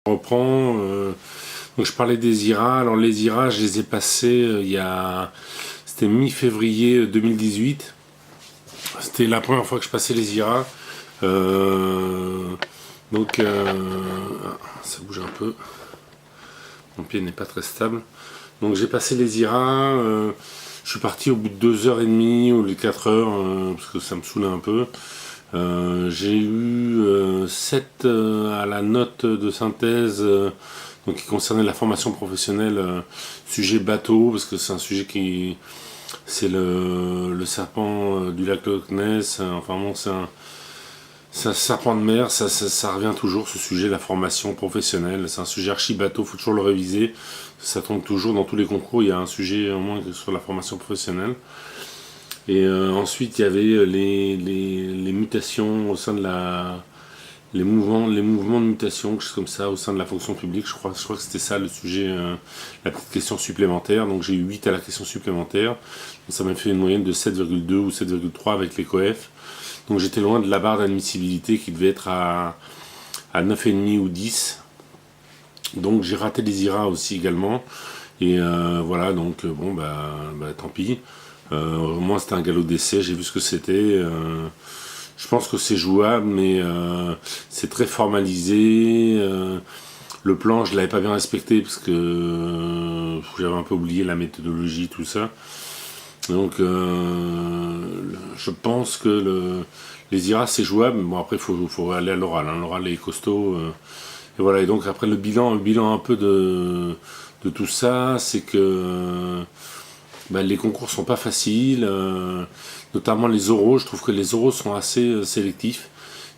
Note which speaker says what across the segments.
Speaker 1: On reprend. Donc je parlais des IRA. Alors les IRA, je les ai passés c'était mi-février 2018. C'était la première fois que je passais les IRA. Ça bouge un peu. Mon pied n'est pas très stable. Donc j'ai passé les IRA. Je suis parti au bout de 2h30 ou les 4h parce que ça me saoulait un peu. J'ai eu 7 à la note de synthèse donc qui concernait la formation professionnelle, sujet bateau, parce que c'est un sujet c'est le serpent du lac Loch Ness, enfin bon, c'est un serpent de mer, ça revient toujours, ce sujet, la formation professionnelle. C'est un sujet archi bateau, il faut toujours le réviser, ça tombe toujours dans tous les concours, il y a un sujet au moins sur la formation professionnelle. Et ensuite il y avait les mutations au sein de les mouvements de mutation, quelque chose comme ça, au sein de la fonction publique. Je crois que c'était ça le sujet, la petite question supplémentaire. Donc j'ai eu 8 à la question supplémentaire. Donc ça m'a fait une moyenne de 7,2 ou 7,3 avec les coefs. Donc j'étais loin de la barre d'admissibilité qui devait être à 9,5 ou 10. Donc j'ai raté les IRA aussi également. Et voilà, donc bon, tant pis. Moi c'était un galop d'essai, j'ai vu ce que c'était. Je pense que c'est jouable, mais c'est très formalisé. Le plan, je l'avais pas bien respecté parce que j'avais un peu oublié la méthodologie, tout ça. Donc, je pense que les IRA c'est jouable. Bon, après, il faut aller à l'oral. Hein. L'oral est costaud. Et voilà. Et donc, après, le bilan un peu de tout ça, c'est que les concours sont pas faciles. Notamment les oraux. Je trouve que les oraux sont assez sélectifs.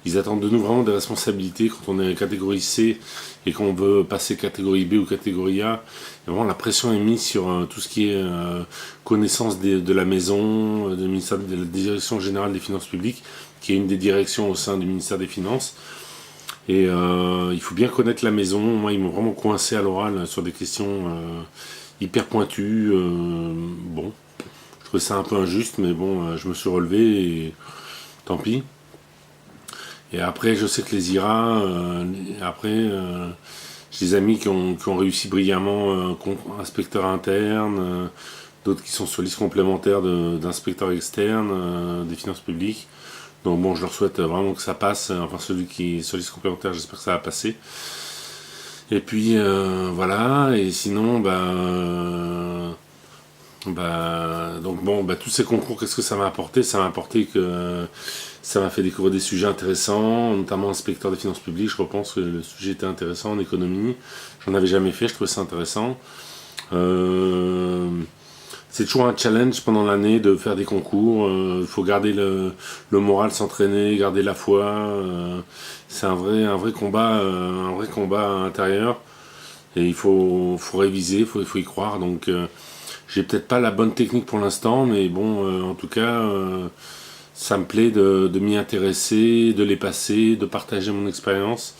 Speaker 1: Ils attendent de nous vraiment des responsabilités quand on est catégorie C et qu'on veut passer catégorie B ou catégorie A. Et vraiment, la pression est mise sur tout ce qui est connaissance de la maison, du ministère de la Direction Générale des Finances Publiques, qui est une des directions au sein du ministère des Finances. Et il faut bien connaître la maison. Moi, ils m'ont vraiment coincé à l'oral sur des questions hyper pointues. Bon, je trouvais ça un peu injuste, mais bon, je me suis relevé et tant pis. Et après, je sais que les IRA, j'ai des amis qui ont réussi brillamment, inspecteur interne, d'autres qui sont sur liste complémentaire d'inspecteurs externes, des finances publiques. Donc bon, je leur souhaite vraiment que ça passe. Enfin, celui qui est sur liste complémentaire, j'espère que ça va passer. Et puis, voilà. Et sinon, donc bon, tous ces concours, qu'est-ce que ça m'a apporté? Ça m'a apporté que ça m'a fait découvrir des sujets intéressants, notamment inspecteur des finances publiques. Je repense que le sujet était intéressant en économie. J'en avais jamais fait, je trouvais ça intéressant. C'est toujours un challenge pendant l'année de faire des concours. Il faut garder le moral, s'entraîner, garder la foi. C'est un vrai combat intérieur. Et il faut réviser, il faut y croire. Donc j'ai peut-être pas la bonne technique pour l'instant, mais bon, en tout cas, ça me plaît de m'y intéresser, de les passer, de partager mon expérience.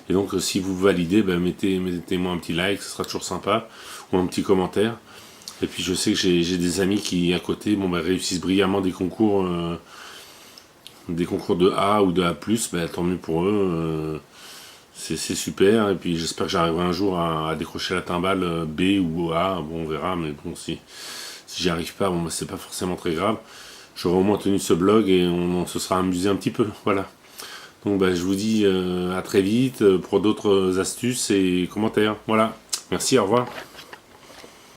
Speaker 1: Et donc, si vous validez, mettez-moi un petit like, ce sera toujours sympa, ou un petit commentaire. Et puis, je sais que j'ai des amis qui, à côté, réussissent brillamment des concours de A ou de A+, tant mieux pour eux. C'est super, et puis j'espère que j'arriverai un jour à décrocher la timbale B ou A, bon on verra, mais bon si j'y arrive pas, c'est pas forcément très grave. J'aurai au moins tenu ce blog et on se sera amusé un petit peu, voilà. Donc je vous dis à très vite pour d'autres astuces et commentaires, voilà. Merci, au revoir.